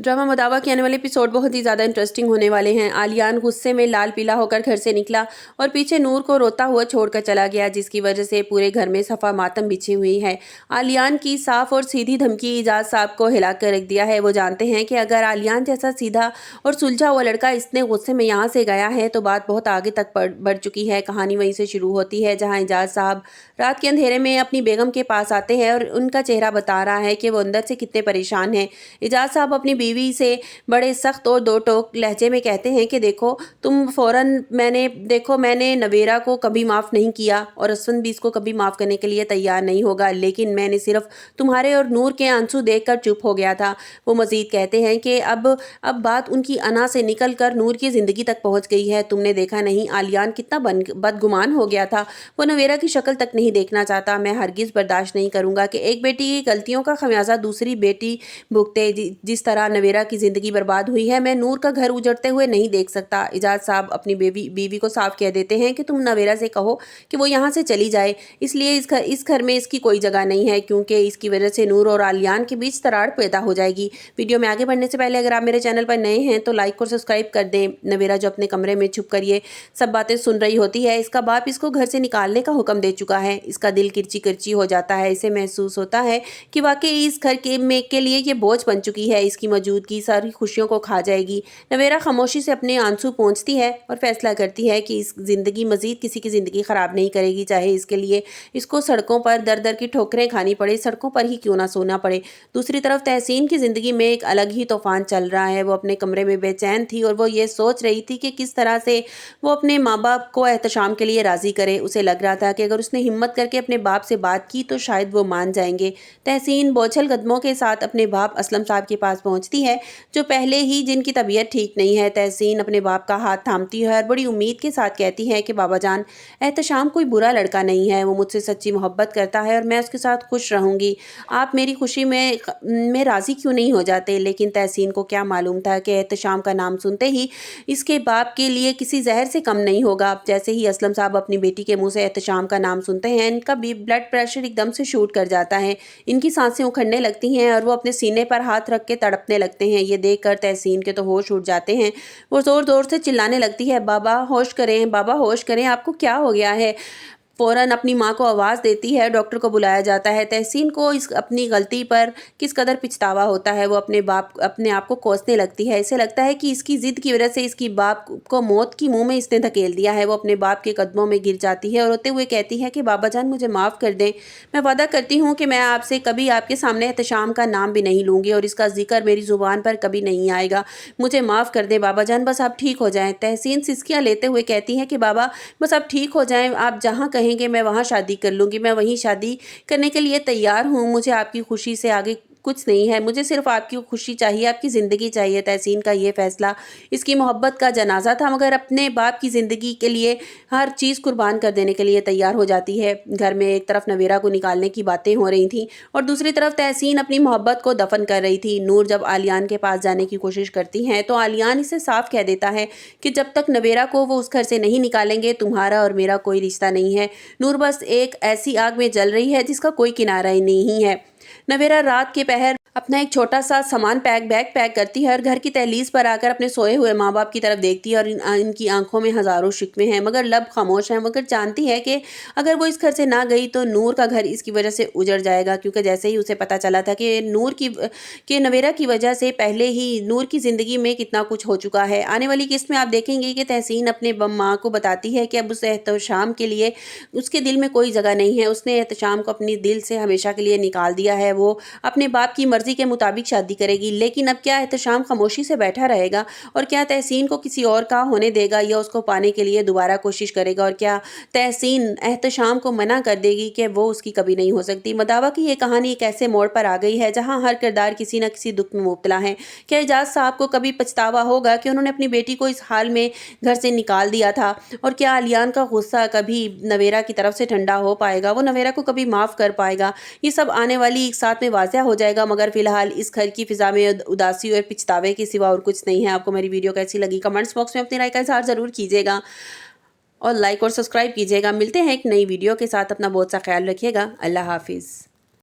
Drama मदावा के आने वाले एपिसोड बहुत ही ज़्यादा इंटरेस्टिंग होने वाले हैं। आलियान गुस्से में लाल पीला होकर घर से निकला और पीछे नूर को रोता हुआ छोड़कर चला गया, जिसकी वजह से पूरे घर में सफ़ा मातम बिछी हुई है। आलियान की साफ और सीधी धमकी इजाज़ साहब को हिला कर रख दिया है। वो जानते हैं कि अगर आलियान जैसा सीधा और सुलझा हुआ लड़का इतने गुस्से में यहाँ से गया है तो बात बहुत आगे तक बढ़ चुकी है। कहानी वहीं से शुरू होती है जहाँ इजाज़ साहब रात के अंधेरे में अपनी बेगम के पास आते हैं और उनका चेहरा बता रहा है कि वो अंदर से कितने परेशान हैं। इजाज़ साहब अपनी बीवी से बड़े सख्त और दो टोक लहजे में कहते हैं कि देखो तुम फौरन मैंने नवेरा को कभी माफ़ नहीं किया और असवन भी इसको कभी माफ़ करने के लिए तैयार नहीं होगा, लेकिन मैंने सिर्फ तुम्हारे और नूर के आंसू देखकर चुप हो गया था। वो मज़ीद कहते हैं कि अब बात उनकी अना से निकल कर नूर की ज़िंदगी तक पहुँच गई है। तुमने देखा नहीं आलियान कितना बदगुमान हो गया था। वो नवेरा की शक्ल तक नहीं देखना चाहता। मैं हरगिज़ बर्दाश्त नहीं करूँगा कि एक बेटी की गलतियों का खमियाजा दूसरी बेटी भुगते। जिस तरह नवेरा की ज़िंदगी बर्बाद हुई है, मैं नूर का घर उजड़ते हुए नहीं देख सकता। इजाज़ साहब अपनी बीवी को साफ कह देते हैं कि तुम नवेरा से कहो कि वो यहाँ से चली जाए, इसलिए इस घर में इसकी कोई जगह नहीं है, क्योंकि इसकी वजह से नूर और आलियान के बीच तराड़ पैदा हो जाएगी। वीडियो में आगे बढ़ने से पहले अगर आप मेरे चैनल पर नए हैं तो लाइक और सब्सक्राइब कर दें। नवेरा जो अपने कमरे में छुप कर ये सब बातें सुन रही होती है, इसका बाप इसको घर से निकालने का हुक्म दे चुका है। इसका दिल किरची किरची हो जाता है। इसे महसूस होता है कि वाकई इस घर के लिए ये बोझ बन चुकी है। इसकी मौजूदगी सारी खुशियों को खा जाएगी। नवेरा खामोशी से अपने आंसू पोंछती है और फैसला करती है कि इस जिंदगी मजीद किसी की ज़िंदगी ख़राब नहीं करेगी, चाहे इसके लिए इसको सड़कों पर दर दर की ठोकरें खानी पड़े, सड़कों पर ही क्यों ना सोना पड़े। दूसरी तरफ तहसीन की ज़िंदगी में एक अलग ही तूफान चल रहा है। वो अपने कमरे में बेचैन थी और वो ये सोच रही थी कि किस तरह से वो अपने माँ बाप को एहतशाम के लिए राज़ी करे। उसे लग रहा था कि अगर उसने हिम्मत करके अपने बाप से बात की तो शायद वो मान जाएंगे। तहसीन बोझल कदमों के साथ अपने बाप असलम साहब के पास पहुंचती है, जो पहले ही जिनकी तबीयत ठीक नहीं है। तहसीन अपने बाप का हाथ थामती है और बड़ी उम्मीद के साथ कहती है कि बाबा जान, एहतशाम कोई बुरा लड़का नहीं है, वो मुझसे सच्ची मोहब्बत करता है और मैं उसके साथ खुश रहूँगी। आप मेरी खुशी में राज़ी क्यों नहीं हो जाते। लेकिन तहसीन को क्या मालूम था कि एहतशाम का नाम सुनते ही इसके बाप के लिए किसी जहर से कम नहीं होगा। जैसे ही असलम साहब अपनी बेटी के मुँह से एहतशाम का नाम सुनते हैं, इनका ब्लड प्रेशर एकदम से शूट कर जाता है। इनकी सांसें उखड़ने लगती हैं और वो अपने सीने पर हाथ रख के तड़पने लगते हैं। ये देखकर तहसीन के तो होश उड़ जाते हैं। वो ज़ोर ज़ोर से चिल्लाने लगती है, बाबा होश करें, बाबा होश करें, आपको क्या हो गया है। फ़ौरन अपनी माँ को आवाज़ देती है, डॉक्टर को बुलाया जाता है। तहसीन को इस अपनी गलती पर किस कदर पछतावा होता है। वो अपने आप को कोसने लगती है। इसे लगता है कि इसकी ज़िद की वजह से इसकी बाप को मौत की मुंह में इसने धकेल दिया है। वो अपने बाप के कदमों में गिर जाती है और रोते हुए कहती है कि बाबा जान मुझे माफ़ कर दें। मैं वादा करती हूँ कि मैं आपसे कभी आपके सामने एहतशाम का नाम भी नहीं लूँगी और इसका जिक्र मेरी ज़ुबान पर कभी नहीं आएगा। मुझे माफ़ कर दें बाबा जान, बस आप ठीक हो जाएँ। तहसीन सिसकियाँ लेते हुए कहती है कि बाबा बस आप ठीक हो जाएँ, आप जहाँ कहेंगे मैं वहाँ शादी कर लूँगी, मैं वहीं शादी करने के लिए तैयार हूँ। मुझे आपकी खुशी से आगे कुछ नहीं है, मुझे सिर्फ आपकी खुशी चाहिए, आपकी ज़िंदगी चाहिए। तहसीन का ये फैसला इसकी मोहब्बत का जनाजा था, मगर अपने बाप की ज़िंदगी के लिए हर चीज़ कुर्बान कर देने के लिए तैयार हो जाती है। घर में एक तरफ नवेरा को निकालने की बातें हो रही थी और दूसरी तरफ तहसीन अपनी मोहब्बत को दफन कर रही थी। नूर जब आलियान के पास जाने की कोशिश करती हैं तो आलियान इसे साफ कह देता है कि जब तक नवेरा को वो उस घर से नहीं निकालेंगे तुम्हारा और मेरा कोई रिश्ता नहीं है। नूर बस एक ऐसी आग में जल रही है जिसका कोई किनारा ही नहीं है। नवेरा रात के पहर अपना एक छोटा सा सामान बैग पैक करती है और घर की दहलीज पर आकर अपने सोए हुए माँ बाप की तरफ देखती है और इनकी आंखों में हज़ारों शिकवे हैं, मगर लब खामोश हैं। मगर जानती है कि अगर वो इस घर से ना गई तो नूर का घर इसकी वजह से उजड़ जाएगा, क्योंकि जैसे ही उसे पता चला था कि नवेरा की वजह से पहले ही नूर की ज़िंदगी में कितना कुछ हो चुका है। आने वाली किस्त में आप देखेंगे कि तहसीन अपने माँ को बताती है कि अब उस एहतशाम के लिए उसके दिल में कोई जगह नहीं है। उसने एहतशाम को अपनी दिल से हमेशा के लिए निकाल दिया है। वो अपने बाप की मर्जी के मुताबिक शादी करेगी। लेकिन अब क्या एहतशाम खामोशी से बैठा रहेगा और क्या तहसीन को किसी और का होने देगा या उसको पाने के लिए दोबारा कोशिश करेगा, और क्या तहसीन एहतशाम को मना कर देगी कि वो उसकी कभी नहीं हो सकती। मदावा की ये कहानी एक ऐसे मोड़ पर आ गई है जहां हर किरदार किसी न किसी दुख में मुब्तला है। क्या इजाज़ साहब को कभी पछतावा होगा कि उन्होंने अपनी बेटी को इस हाल में घर से निकाल दिया था, और क्या आलियान का गुस्सा कभी नवेरा की तरफ से ठंडा हो पाएगा, वो नवेरा को कभी माफ़ कर पाएगा। ये सब आने वाली एक साथ में वाज़ह हो जाएगा, मगर फिलहाल इस घर की फिजा में उदासी और पछतावे के सिवा और कुछ नहीं है। आपको मेरी वीडियो कैसी लगी कमेंट्स बॉक्स में अपनी राय का इज़हार ज़रूर कीजिएगा और लाइक और सब्सक्राइब कीजिएगा। मिलते हैं एक नई वीडियो के साथ। अपना बहुत सा ख्याल रखिएगा। अल्लाह हाफिज़।